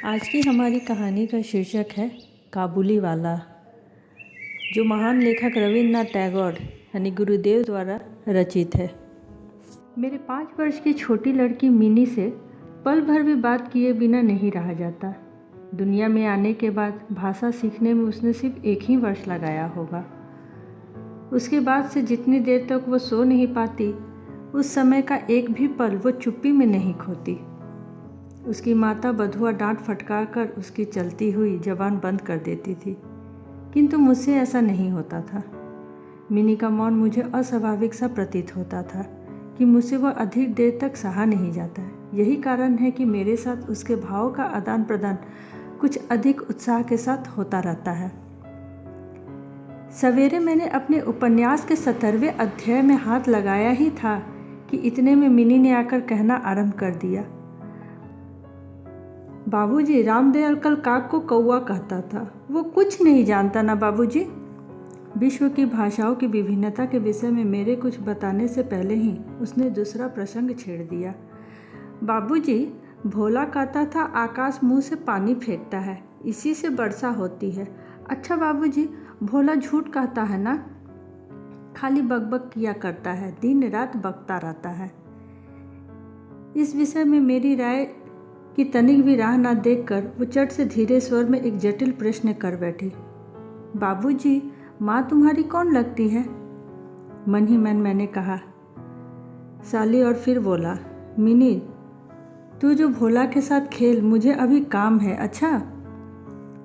आज की हमारी कहानी का शीर्षक है काबुली वाला, जो महान लेखक रविन्द्रनाथ टैगोर यानी गुरुदेव द्वारा रचित है। मेरे 5 वर्ष की छोटी लड़की मिनी से पल भर भी बात किए बिना नहीं रहा जाता। दुनिया में आने के बाद भाषा सीखने में उसने सिर्फ 1 ही वर्ष लगाया होगा। उसके बाद से जितनी देर तक वो सो नहीं पाती, उस समय का एक भी पल वो चुप्पी में नहीं खोती। उसकी माता बधुआ डांट फटकार कर उसकी चलती हुई जबान बंद कर देती थी, किंतु मुझसे ऐसा नहीं होता था। मिनी का मौन मुझे अस्वाभाविक सा प्रतीत होता था कि मुझसे वह अधिक देर तक सहा नहीं जाता। यही कारण है कि मेरे साथ उसके भावों का आदान प्रदान कुछ अधिक उत्साह के साथ होता रहता है। सवेरे मैंने अपने उपन्यास के 17वें अध्याय में हाथ लगाया ही था कि इतने में मिनी ने आकर कहना आरंभ कर दिया, बाबूजी, रामदयाल कल काक को कौवा कहता था। वो कुछ नहीं जानता ना बाबूजी। विश्व की भाषाओं की विभिन्नता के विषय में मेरे कुछ बताने से पहले ही उसने दूसरा प्रसंग छेड़ दिया। बाबूजी, भोला कहता था आकाश मुंह से पानी फेंकता है, इसी से वर्षा होती है। अच्छा बाबूजी, भोला झूठ कहता है ना? खाली बकबक किया करता है, दिन रात बकता रहता है। इस विषय में मेरी राय कि तनिक भी राह ना देखकर वो चट से धीरे स्वर में एक जटिल प्रश्न कर बैठी, बाबूजी, माँ तुम्हारी कौन लगती है? मन ही मन मैंने कहा, साली, और फिर बोला, मिनी, तू जो भोला के साथ खेल, मुझे अभी काम है। अच्छा।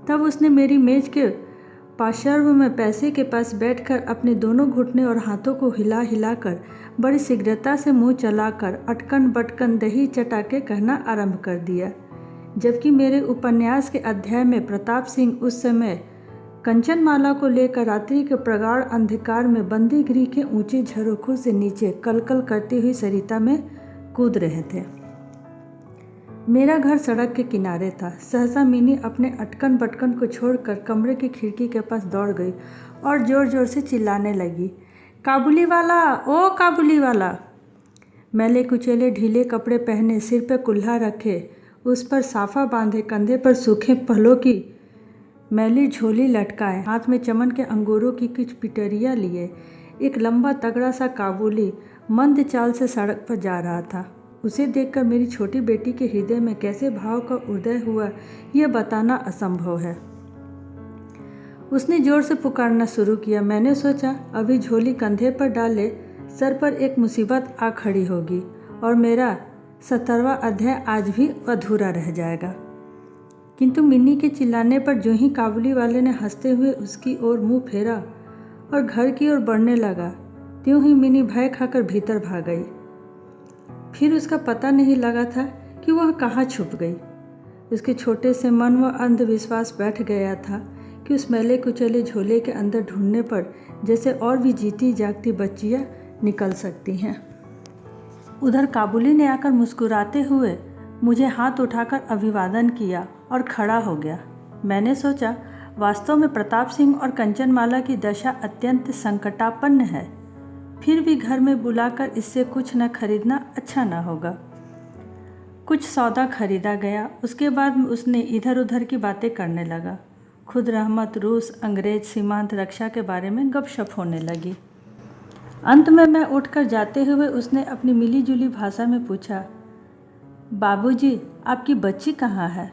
तब उसने मेरी मेज के पार्श्व में पैसे के पास बैठकर अपने दोनों घुटने और हाथों को हिला हिलाकर बड़ी शीघ्रता से मुंह चलाकर अटकन बटकन दही चटा के कहना आरंभ कर दिया, जबकि मेरे उपन्यास के अध्याय में प्रताप सिंह उस समय कंचनमाला को लेकर रात्रि के प्रगाढ़ अंधकार में बंदी गृह के ऊंचे झरोखों से नीचे कलकल करती हुई सरिता में कूद रहे थे। मेरा घर सड़क के किनारे था। सहसा मिनी अपने अटकन बटकन को छोड़कर कमरे की खिड़की के पास दौड़ गई और ज़ोर ज़ोर से चिल्लाने लगी, काबुली वाला, ओ काबुली वाला। मैले कुचेले ढीले कपड़े पहने, सिर पे कुल्हा रखे, उस पर साफा बांधे, कंधे पर सूखे फलों की मैली झोली लटकाए, हाथ में चमन के अंगूरों की कुछ पिटरियाँ लिए, एक लंबा तगड़ा सा काबुली मंद चाल से सड़क पर जा रहा था। उसे देखकर मेरी छोटी बेटी के हृदय में कैसे भाव का उदय हुआ, यह बताना असंभव है। उसने जोर से पुकारना शुरू किया। मैंने सोचा, अभी झोली कंधे पर डाले सर पर एक मुसीबत आ खड़ी होगी और मेरा 17वां अध्याय आज भी अधूरा रह जाएगा। किंतु मिन्नी के चिल्लाने पर जो ही काबुली वाले ने हंसते हुए उसकी ओर मुंह फेरा और घर की ओर बढ़ने लगा, त्यों ही मिनी भय खाकर भीतर भाग गई। फिर उसका पता नहीं लगा था कि वह कहाँ छुप गई। उसके छोटे से मन व अंधविश्वास बैठ गया था कि उस मैले कुचले झोले के अंदर ढूंढने पर जैसे और भी जीती जागती बच्चियाँ निकल सकती हैं। उधर काबुली ने आकर मुस्कुराते हुए मुझे हाथ उठाकर अभिवादन किया और खड़ा हो गया। मैंने सोचा, वास्तव में प्रताप सिंह और कंचनमाला की दशा अत्यंत संकटापन्न है, फिर भी घर में बुलाकर इससे कुछ न खरीदना अच्छा न होगा। कुछ सौदा खरीदा गया। उसके बाद उसने इधर उधर की बातें करने लगा। खुद रहमत, रूस, अंग्रेज, सीमांत रक्षा के बारे में गपशप होने लगी। अंत में मैं उठकर जाते हुए उसने अपनी मिली जुली भाषा में पूछा, बाबूजी, आपकी बच्ची कहाँ है?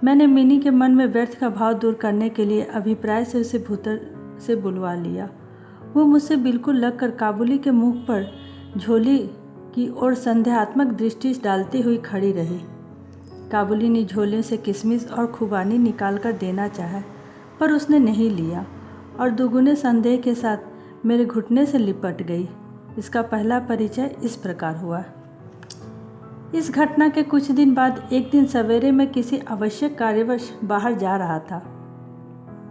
मैंने मिनी के मन में व्यर्थ का भाव दूर करने के लिए अभिप्राय से उसे भीतर से बुलवा लिया। वो मुझसे बिल्कुल लगकर काबुली के मुख पर झोली की ओर संदेहात्मक दृष्टि डालती हुई खड़ी रही। काबुली ने झोले से किशमिश और खुबानी निकाल कर देना चाहा, पर उसने नहीं लिया और दुगुने संदेह के साथ मेरे घुटने से लिपट गई। इसका पहला परिचय इस प्रकार हुआ। इस घटना के कुछ दिन बाद एक दिन सवेरे मैं किसी आवश्यक कार्यवश बाहर जा रहा था।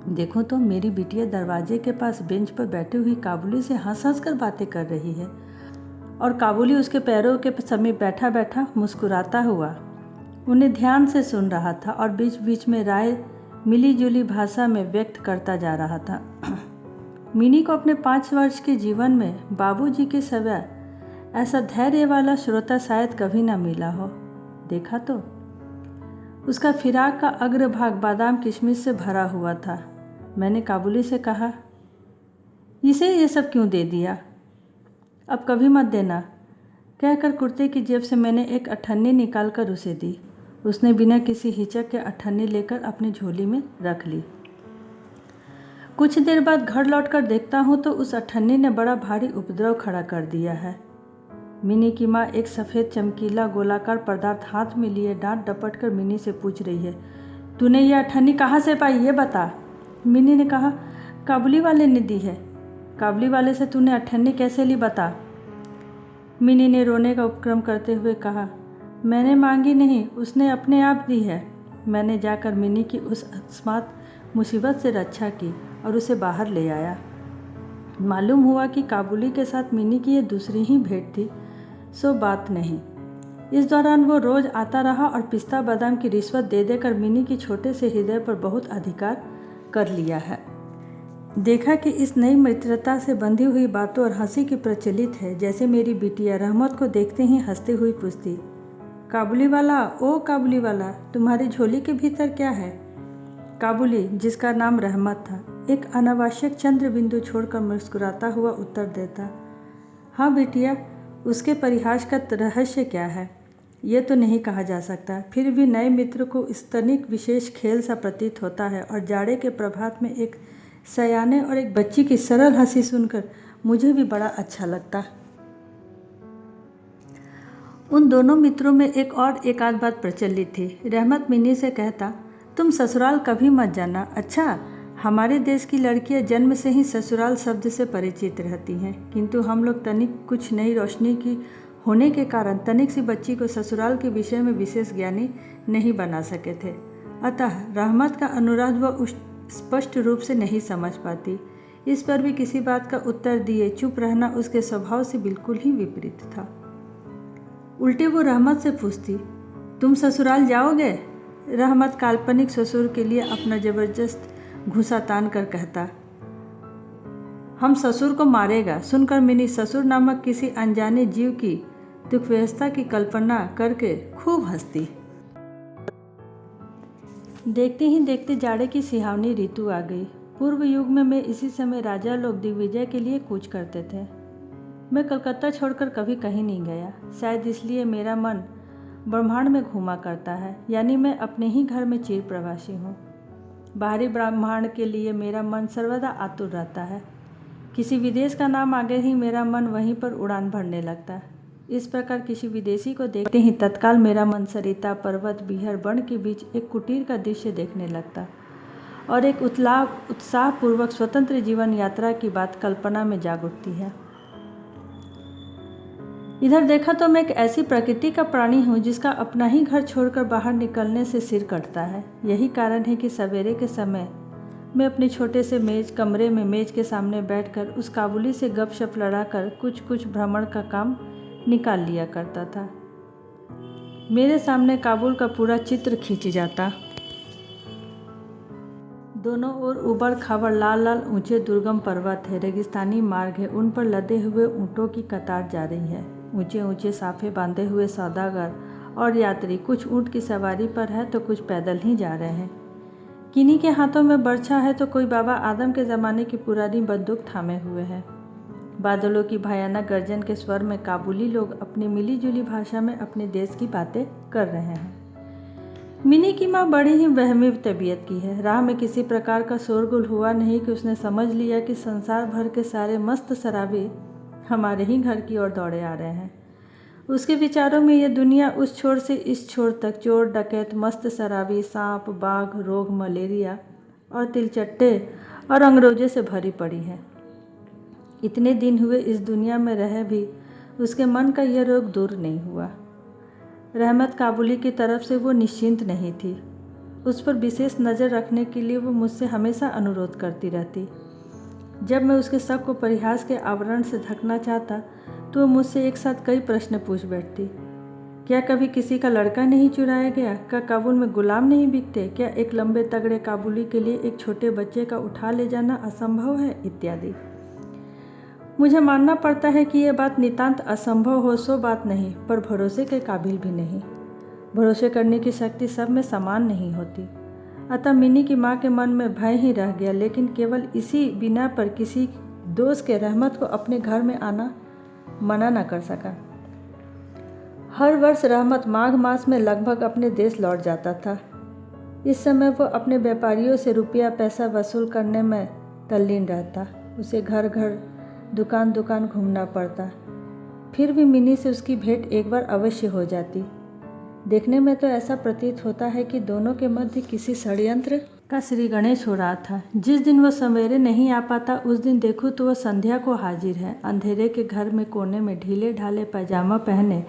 देखूं तो मेरी बिटिया दरवाजे के पास बेंच पर बैठी हुई काबुली से हंस हंस कर बातें कर रही है और काबुली उसके पैरों के समीप बैठा बैठा मुस्कुराता हुआ उन्हें ध्यान से सुन रहा था और बीच बीच में राय मिली जुली भाषा में व्यक्त करता जा रहा था। मिनी को अपने 5 वर्ष के जीवन में बाबूजी के सिवा ऐसा धैर्य वाला श्रोता शायद कभी न मिला हो। देखा तो उसका फिराक का अग्रभाग बादाम किशमिश से भरा हुआ था। मैंने काबुली से कहा, इसे ये सब क्यों दे दिया? अब कभी मत देना, कहकर कुर्ते की जेब से मैंने एक अठन्नी निकाल कर उसे दी। उसने बिना किसी हिचक के अठन्नी लेकर अपनी झोली में रख ली। कुछ देर बाद घर लौटकर देखता हूँ तो उस अठन्नी ने बड़ा भारी उपद्रव खड़ा कर दिया है। मिनी की माँ एक सफ़ेद चमकीला गोलाकार पदार्थ हाथ में लिए डांट डपट कर मिनी से पूछ रही है, तूने ये अठन्नी कहाँ से पाई, ये बता। मिनी ने कहा, काबुली वाले ने दी है। काबुली वाले से तूने अठन्नी कैसे ली, बता। मिनी ने रोने का उपक्रम करते हुए कहा, मैंने मांगी नहीं, उसने अपने आप दी है। मैंने जाकर मिनी की उस अकस्मात मुसीबत से रक्षा की और उसे बाहर ले आया। मालूम हुआ कि काबुली के साथ मिनी की यह दूसरी ही भेंट थी, सो बात नहीं। इस दौरान वो रोज़ आता रहा और पिस्ता बादाम की रिश्वत दे देकर मिनी की छोटे से हृदय पर बहुत अधिकार कर लिया है। देखा कि इस नई मित्रता से बंधी हुई बातों और हंसी की प्रचलित है। जैसे मेरी बिटिया रहमत को देखते ही हंसते हुई पूछती, काबुली वाला, ओ काबुली वाला, तुम्हारी झोली के भीतर क्या है? काबुली, जिसका नाम रहमत था, एक अनावश्यक चंद्र बिंदु छोड़कर मुस्कुराता हुआ उत्तर देता, हाँ बिटिया, उसके परिहास का रहस्य क्या है, ये तो नहीं कहा जा सकता। फिर भी नए मित्र को स्तनिक विशेष खेल सा प्रतीत होता है और जाड़े के प्रभात में एक सयाने और एक बच्ची की सरल हंसी सुनकर मुझे भी बड़ा अच्छा लगता। उन दोनों मित्रों में एक आध बात प्रचलित थी। रहमत मिनी से कहता, तुम ससुराल कभी मत जाना। अच्छा, हमारे देश की लड़कियां जन्म से ही ससुराल शब्द से परिचित रहती हैं, किंतु हम लोग तनिक कुछ नई रोशनी की होने के कारण तनिक सी बच्ची को ससुराल के विषय में विशेष ज्ञानी नहीं बना सके थे। अतः रहमत का अनुराग वह स्पष्ट रूप से नहीं समझ पाती। इस पर भी किसी बात का उत्तर दिए चुप रहना उसके स्वभाव से बिल्कुल ही विपरीत था। उल्टे वो रहमत से पूछती, तुम ससुराल जाओगे? रहमत काल्पनिक ससुर के लिए अपना जबरदस्त घुसा तान कर कहता, हम ससुर को मारेगा। सुनकर मिनी ससुर नामक किसी अनजाने जीव की दुर्व्यवस्था की कल्पना करके खूब हंसती। देखते ही देखते जाड़े की सुहावनी ऋतु आ गई। पूर्व युग में मैं इसी समय राजा लोग दिग्विजय के लिए कूच करते थे। मैं कलकत्ता छोड़कर कभी कहीं नहीं गया, शायद इसलिए मेरा मन ब्रह्मांड में घूमा करता है, यानी मैं अपने ही घर में चिर प्रवासी हूँ। बाहरी ब्रह्मांड के लिए मेरा मन सर्वदा आतुर रहता है। किसी विदेश का नाम आगे ही मेरा मन वहीं पर उड़ान भरने लगता है। इस प्रकार किसी विदेशी को देखते ही तत्काल मेरा मन सरिता, पर्वत, बिहर, वन के बीच एक कुटीर का दृश्य देखने लगता और एक उत्साहपूर्वक स्वतंत्र जीवन यात्रा की बात कल्पना में जाग उठती है। इधर देखा तो मैं एक ऐसी प्रकृति का प्राणी हूँ जिसका अपना ही घर छोड़कर बाहर निकलने से सिर कटता है। यही कारण है कि सवेरे के समय मैं अपने छोटे से कमरे में मेज के सामने बैठकर उस काबुली से गपशप लड़ाकर कुछ भ्रमण का काम निकाल लिया करता था। मेरे सामने काबुल का पूरा चित्र खींच जाता। दोनों ओर उबड़ खाबड़ लाल लाल ऊंचे दुर्गम पर्वत है, रेगिस्तानी मार्ग है, उन पर लदे हुए ऊँटों की कतार जा रही है। ऊंचे ऊंचे साफे बांधे हुए सौदागर और यात्री, कुछ ऊँट की सवारी पर है तो कुछ पैदल ही जा रहे हैं। किन्हीं के हाथों में बर्छा है तो कोई बाबा आदम के ज़माने की पुरानी बंदूक थामे हुए है। बादलों की भयानक गर्जन के स्वर में काबुली लोग अपनी मिली जुली भाषा में अपने देश की बातें कर रहे हैं। मिनी की माँ बड़ी ही वहमी तबीयत की है। राह में किसी प्रकार का शोरगुल हुआ नहीं कि उसने समझ लिया कि संसार भर के सारे मस्त शराबी हमारे ही घर की ओर दौड़े आ रहे हैं। उसके विचारों में यह दुनिया उस छोर से इस छोर तक चोर, डकैत, मस्त शराबी, सांप, बाघ, रोग, मलेरिया और तिलचट्टे और अंग्रेजों से भरी पड़ी है। इतने दिन हुए इस दुनिया में रह भी उसके मन का यह रोग दूर नहीं हुआ। रहमत काबुली की तरफ से वो निश्चिंत नहीं थी। उस पर विशेष नज़र रखने के लिए वो मुझसे हमेशा अनुरोध करती रहती। जब मैं उसके शक को परिहास के आवरण से ढकना चाहता तो वो मुझसे एक साथ कई प्रश्न पूछ बैठती। क्या कभी किसी का लड़का नहीं चुराया गया? क्या काबुल में गुलाम नहीं बिकते? क्या एक लंबे तगड़े काबुली के लिए एक छोटे बच्चे का उठा ले जाना असंभव है? इत्यादि। मुझे मानना पड़ता है कि यह बात नितांत असंभव हो सो बात नहीं, पर भरोसे के काबिल भी नहीं। भरोसे करने की शक्ति सब में समान नहीं होती। अतः मिनी की माँ के मन में भय ही रह गया, लेकिन केवल इसी बिना पर किसी दोस्त के रहमत को अपने घर में आना मना न कर सका। हर वर्ष रहमत माघ मास में लगभग अपने देश लौट जाता था। इस समय वो अपने व्यापारियों से रुपया पैसा वसूल करने में तल्लीन रहता। उसे घर घर दुकान दुकान घूमना पड़ता। फिर भी मिनी से उसकी भेंट एक बार अवश्य हो जाती। देखने में तो ऐसा प्रतीत होता है कि दोनों के मध्य किसी षड्यंत्र का श्री गणेश हो रहा था। जिस दिन वह सवेरे नहीं आ पाता, उस दिन देखूँ तो वह संध्या को हाजिर है। अंधेरे के घर में कोने में ढीले ढाले पैजामा पहने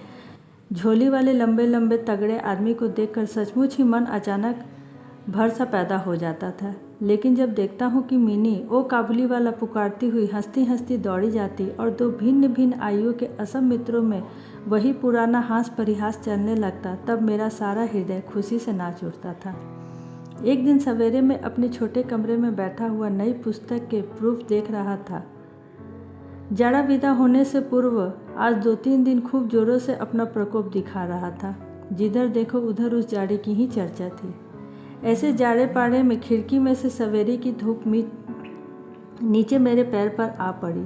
झोली वाले लंबे लंबे तगड़े आदमी को देखकर सचमुच ही मन अचानक भर सा पैदा हो जाता था। लेकिन जब देखता हूँ कि मिनी ओ काबुली वाला पुकारती हुई हंसती हंसती दौड़ी जाती और दो भिन्न भिन्न आयु के असम मित्रों में वही पुराना हास परिहास चलने लगता, तब मेरा सारा हृदय खुशी से नाच उठता था। एक दिन सवेरे में अपने छोटे कमरे में बैठा हुआ नई पुस्तक के प्रूफ देख रहा था। जाड़ा विदा होने से पूर्व आज 2-3 दिन खूब जोरों से अपना प्रकोप दिखा रहा था। जिधर देखो उधर उस जाड़े की ही चर्चा थी। ऐसे जाड़े पाड़े में खिड़की में से सवेरे की धूप नीचे मेरे पैर पर आ पड़ी।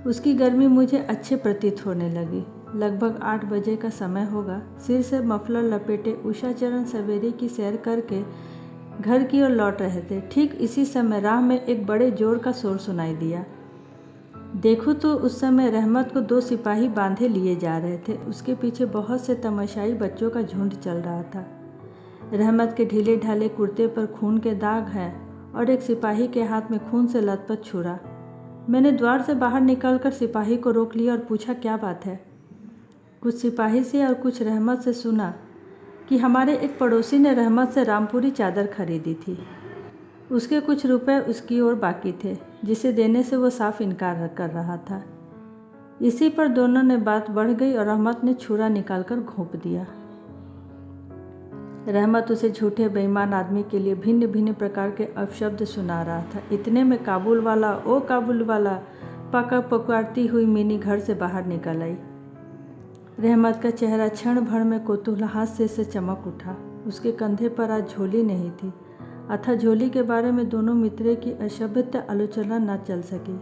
उसकी गर्मी मुझे अच्छे प्रतीत होने लगी। लगभग 8 बजे का समय होगा। सिर से मफलर लपेटे उषाचरण सवेरे की सैर करके घर की ओर लौट रहे थे। ठीक इसी समय राह में एक बड़े जोर का शोर सुनाई दिया। देखूँ तो उस समय रहमत को 2 सिपाही बांधे लिए जा रहे थे। उसके पीछे बहुत से तमाशाई बच्चों का झुंड चल रहा था। रहमत के ढीले ढाले कुर्ते पर खून के दाग हैं और एक सिपाही के हाथ में खून से लथपथ छुरा। मैंने द्वार से बाहर निकलकर सिपाही को रोक लिया और पूछा, क्या बात है? कुछ सिपाही से और कुछ रहमत से सुना कि हमारे एक पड़ोसी ने रहमत से रामपुरी चादर खरीदी थी। उसके कुछ रुपए उसकी ओर बाकी थे, जिसे देने से वो साफ इनकार कर रहा था। इसी पर दोनों ने बात बढ़ गई और रहमत ने छुरा निकालकर घोंप दिया। रहमत उसे झूठे बेईमान आदमी के लिए भिन्न भिन्न प्रकार के अपशब्द सुना रहा था। इतने में काबुल वाला ओ काबुल वाला पुकारती हुई मिनी घर से बाहर निकल आई। रहमत का चेहरा क्षण भर में कौतूहल से चमक उठा। उसके कंधे पर आज झोली नहीं थी, अतः झोली के बारे में दोनों मित्रों की असभ्य आलोचना न चल सकी।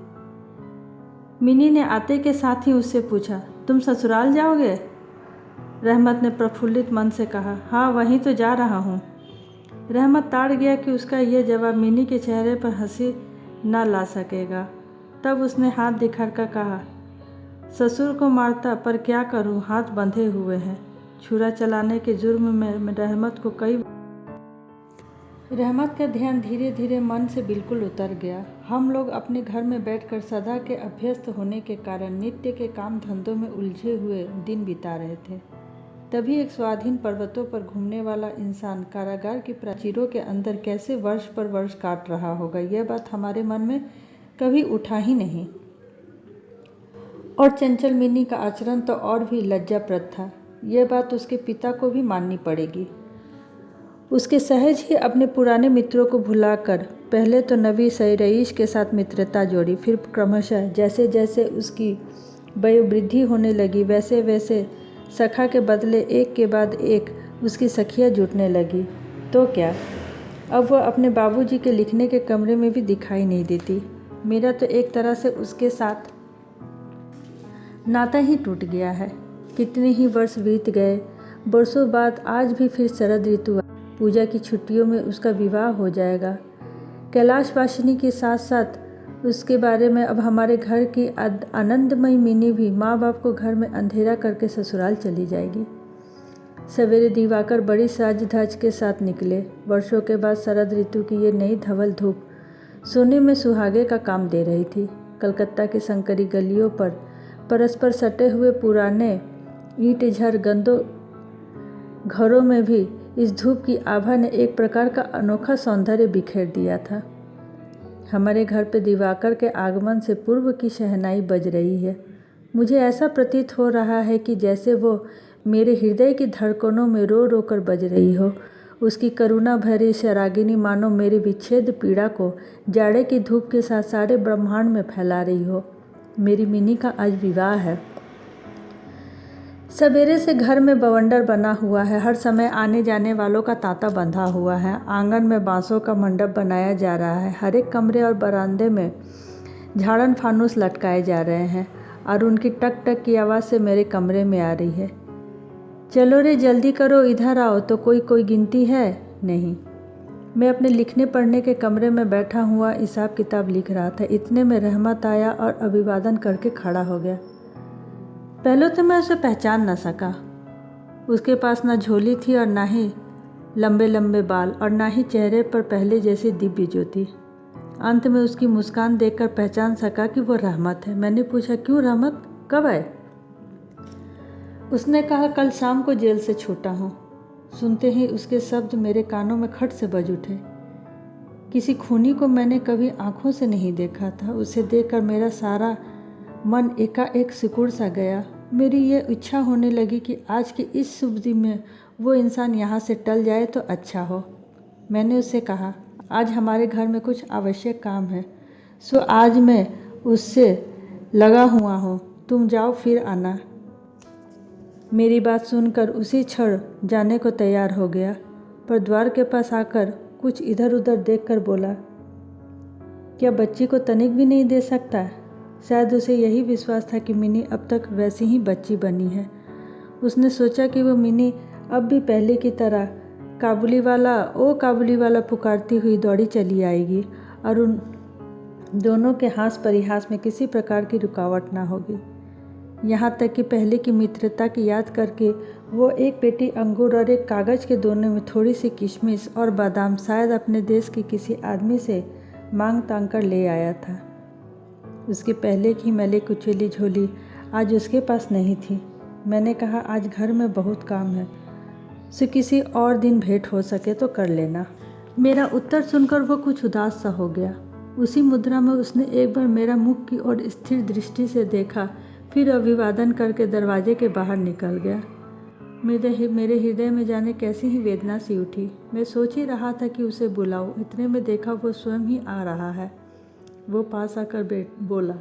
मिनी ने आते के साथ ही उससे पूछा, तुम ससुराल जाओगे? रहमत ने प्रफुल्लित मन से कहा, हाँ वहीं तो जा रहा हूँ। रहमत ताड़ गया कि उसका यह जवाब मिनी के चेहरे पर हंसी न ला सकेगा। तब उसने हाथ दिखाकर कहा, ससुर को मारता, पर क्या करूँ, हाथ बंधे हुए हैं। छुरा चलाने के जुर्म में रहमत का ध्यान धीरे धीरे मन से बिल्कुल उतर गया। हम लोग अपने घर में बैठकर सदा के अभ्यस्त होने के कारण नित्य के काम धंधों में उलझे हुए दिन बिता रहे थे। तभी एक स्वाधीन पर्वतों पर घूमने वाला इंसान कारागार की प्राचीरों के अंदर कैसे वर्ष पर वर्ष काट रहा होगा, यह बात हमारे मन में कभी उठा ही नहीं। और चंचल मिनी का आचरण तो और भी लज्जाप्रद था। यह बात उसके पिता को भी माननी पड़ेगी। उसके सहज ही अपने पुराने मित्रों को भुलाकर पहले तो नवी रईस के साथ मित्रता जोड़ी, फिर क्रमशः जैसे जैसे उसकी वयोवृद्धि होने लगी वैसे वैसे सखा के बदले एक के बाद एक उसकी सखियाँ जुटने लगी। तो क्या, अब वह अपने बाबूजी के लिखने के कमरे में भी दिखाई नहीं देती। मेरा तो एक तरह से उसके साथ नाता ही टूट गया है। कितने ही वर्ष बीत गए, बरसों बाद आज भी फिर शरद ऋतु, पूजा की छुट्टियों में उसका विवाह हो जाएगा। कैलाशवासिनी के साथ साथ उसके बारे में अब हमारे घर की आनंदमयी मिनी भी माँ बाप को घर में अंधेरा करके ससुराल चली जाएगी। सवेरे दिवाकर बड़ी साज धाज के साथ निकले। वर्षों के बाद शरद ऋतु की ये नई धवल धूप सोने में सुहागे का काम दे रही थी। कलकत्ता की संकरी गलियों पर परस्पर सटे हुए पुराने ईंट झर गंदों घरों में भी इस धूप की आभा ने एक प्रकार का अनोखा सौंदर्य बिखेर दिया था। हमारे घर पे दिवाकर के आगमन से पूर्व की शहनाई बज रही है। मुझे ऐसा प्रतीत हो रहा है कि जैसे वो मेरे हृदय की धड़कनों में रो रो कर बज रही हो। उसकी करुणा भरी शरागिनी मानो मेरी विच्छेद पीड़ा को जाड़े की धूप के साथ सारे ब्रह्मांड में फैला रही हो। मेरी मिनी का आज विवाह है। सवेरे से घर में बवंडर बना हुआ है। हर समय आने जाने वालों का तांता बंधा हुआ है। आंगन में बांसों का मंडप बनाया जा रहा है। हर एक कमरे और बरामदे में झाड़न फानूस लटकाए जा रहे हैं और उनकी टक टक की आवाज़ से मेरे कमरे में आ रही है। चलो रे जल्दी करो, इधर आओ। तो कोई गिनती है नहीं। मैं अपने लिखने पढ़ने के कमरे में बैठा हुआ हिसाब किताब लिख रहा था। इतने में रहमत आया और अभिवादन करके खड़ा हो गया। पहले तो मैं उसे पहचान न सका। उसके पास ना झोली थी और ना ही लंबे लंबे बाल और ना ही चेहरे पर पहले जैसी दिव्य ज्योति। अंत में उसकी मुस्कान देखकर पहचान सका कि वो रहमत है। मैंने पूछा, क्यों रहमत, कब आए? उसने कहा, कल शाम को जेल से छूटा हूँ। सुनते ही उसके शब्द मेरे कानों में खट से बज उठे। किसी खूनी को मैंने कभी आंखों से नहीं देखा था। उसे देखकर मेरा सारा मन एकाएक सिकुड़ सा गया। मेरी ये इच्छा होने लगी कि आज के इस शुभ दिन में वो इंसान यहाँ से टल जाए तो अच्छा हो। मैंने उससे कहा, आज हमारे घर में कुछ आवश्यक काम है, सो आज मैं उससे लगा हुआ हूँ। तुम जाओ, फिर आना। मेरी बात सुनकर उसी क्षण जाने को तैयार हो गया, पर द्वार के पास आकर कुछ इधर उधर देखकर बोला, क्या बच्ची को तनिक भी नहीं दे सकता? शायद उसे यही विश्वास था कि मिनी अब तक वैसी ही बच्ची बनी है। उसने सोचा कि वो मिनी अब भी पहले की तरह काबुली वाला ओ काबुली वाला पुकारती हुई दौड़ी चली आएगी और उन दोनों के हास परिहास में किसी प्रकार की रुकावट ना होगी। यहाँ तक कि पहले की मित्रता की याद करके वो एक पेटी अंगूर और एक कागज़ के दोने में थोड़ी सी किशमिश और बादाम शायद अपने देश के किसी आदमी से मांग तांग कर ले आया था। उसके पहले की मैले कुचेली झोली आज उसके पास नहीं थी। मैंने कहा, आज घर में बहुत काम है, सो किसी और दिन भेंट हो सके तो कर लेना। मेरा उत्तर सुनकर वो कुछ उदास सा हो गया। उसी मुद्रा में उसने एक बार मेरा मुख की ओर स्थिर दृष्टि से देखा, फिर अभिवादन करके दरवाजे के बाहर निकल गया। मेरे हृदय में जाने कैसी ही वेदना सी उठी। मैं सोच ही रहा था कि उसे बुलाऊं, इतने में देखा वो स्वयं ही आ रहा है। वो पास आकर बोला,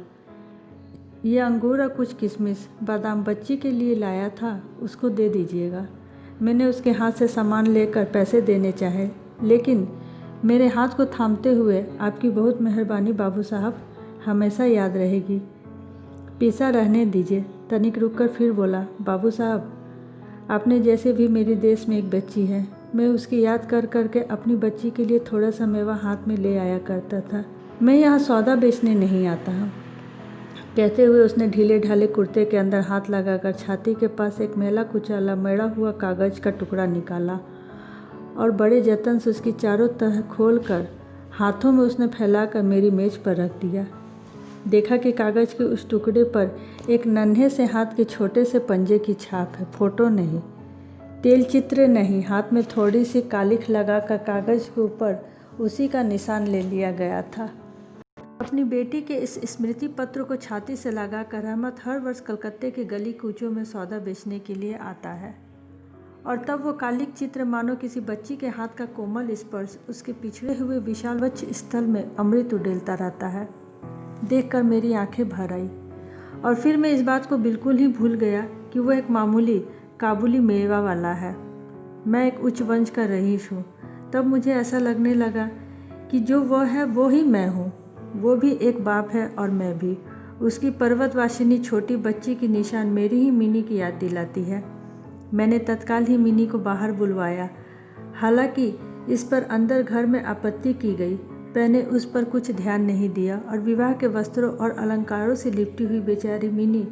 ये अंगूर और कुछ किशमिश बादाम बच्ची के लिए लाया था, उसको दे दीजिएगा। मैंने उसके हाथ से सामान लेकर पैसे देने चाहे, लेकिन मेरे हाथ को थामते हुए, आपकी बहुत मेहरबानी बाबू साहब, हमेशा याद रहेगी। पीसा रहने दीजिए। तनिक रुककर फिर बोला, बाबू साहब, आपने जैसे भी मेरे देश में एक बच्ची है। मैं उसकी याद कर करके अपनी बच्ची के लिए थोड़ा सा मेवा हाथ में ले आया करता था। मैं यहाँ सौदा बेचने नहीं आता हूँ। कहते हुए उसने ढीले ढाले कुर्ते के अंदर हाथ लगाकर छाती के पास एक मैला कुचाला मेड़ा हुआ कागज़ का टुकड़ा निकाला और बड़े जतन से उसकी चारों तरह खोलकर हाथों में उसने फैलाकर मेरी मेज़ पर रख दिया। देखा कि कागज़ के उस टुकड़े पर एक नन्हे से हाथ के छोटे से पंजे की छाप है, फोटो नहीं, तेल चित्र नहीं। हाथ में थोड़ी सी कालिख लगाकर कागज़ के ऊपर उसी का निशान ले लिया गया था। अपनी बेटी के इस स्मृति पत्र को छाती से लगाकर रहमत हर वर्ष कलकत्ते के गली कूचों में सौदा बेचने के लिए आता है, और तब वो कालिक चित्र मानो किसी बच्ची के हाथ का कोमल स्पर्श उसके पिछड़े हुए विशाल वक्ष स्थल में अमृत उडेलता रहता है। देखकर मेरी आंखें भर आई और फिर मैं इस बात को बिल्कुल ही भूल गया कि वो एक मामूली काबुली मेवा वाला है। मैं एक उच्च वंश का रईस हूँ। तब मुझे ऐसा लगने लगा कि जो वो है वो ही मैं हूँ। वो भी एक बाप है और मैं भी। उसकी पर्वतवासिनी छोटी बच्ची की निशान मेरी ही मिनी की याद दिलाती है। मैंने तत्काल ही मिनी को बाहर बुलवाया। हालांकि इस पर अंदर घर में आपत्ति की गई। मैंने उस पर कुछ ध्यान नहीं दिया और विवाह के वस्त्रों और अलंकारों से लिपटी हुई बेचारी मिनी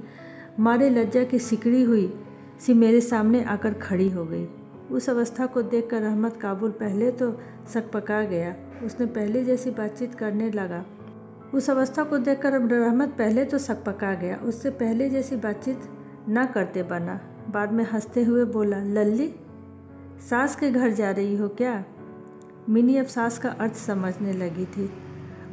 मारे लज्जा की सिकड़ी हुई सी मेरे सामने आकर खड़ी हो गई। उस अवस्था को देखकर रहमत काबुल पहले तो सकपका गया। उसने पहले जैसी बातचीत करने लगा। उससे पहले जैसी बातचीत न करते बना। बाद में हंसते हुए बोला, लल्ली, सास के घर जा रही हो क्या? मिनी अब सास का अर्थ समझने लगी थी,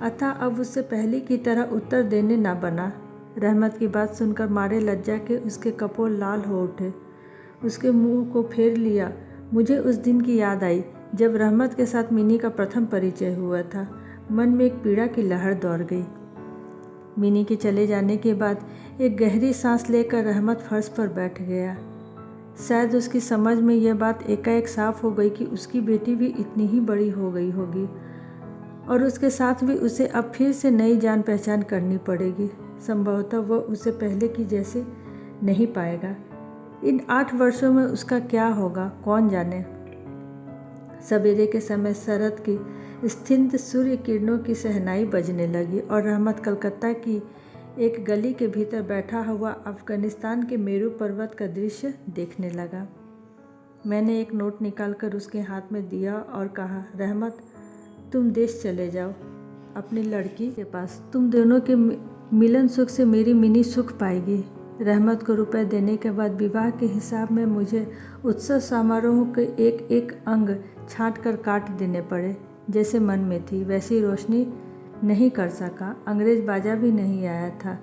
अतः अब उससे पहले की तरह उत्तर देने न बना। रहमत की बात सुनकर मारे लज्जा के उसके कपोल लाल हो उठे। उसके मुंह को फेर लिया। मुझे उस दिन की याद आई जब रहमत के साथ मिनी का प्रथम परिचय हुआ था। मन में एक पीड़ा की लहर दौड़ गई। मिनी के चले जाने के बाद एक गहरी सांस लेकर रहमत फर्श पर बैठ गया। शायद उसकी समझ में यह बात एकाएक साफ हो गई कि उसकी बेटी भी इतनी ही बड़ी हो गई होगी और उसके साथ भी उसे अब फिर से नई जान पहचान करनी पड़ेगी। संभवतः वह उसे पहले की जैसे नहीं पाएगा। इन 8 वर्षों में उसका क्या होगा कौन जाने। सवेरे के समय शरद की स्निग्ध सूर्य किरणों की शहनाई बजने लगी और रहमत कलकत्ता की एक गली के भीतर बैठा हुआ अफगानिस्तान के मेरू पर्वत का दृश्य देखने लगा। मैंने एक नोट निकालकर उसके हाथ में दिया और कहा, रहमत, तुम देश चले जाओ अपनी लड़की के पास। तुम दोनों के मिलन सुख से मेरी मिनी सुख पाएगी। रहमत को रुपए देने के बाद विवाह के हिसाब में मुझे उत्सव समारोह के एक एक अंग छाँट कर काट देने पड़े। जैसे मन में थी वैसी रोशनी नहीं कर सका। अंग्रेज बाजा भी नहीं आया था।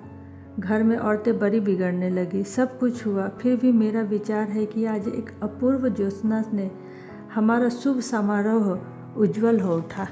घर में औरतें बड़ी बिगड़ने लगी। सब कुछ हुआ, फिर भी मेरा विचार है कि आज एक अपूर्व ज्योत्सना ने हमारा शुभ समारोह उज्जवल हो उठा।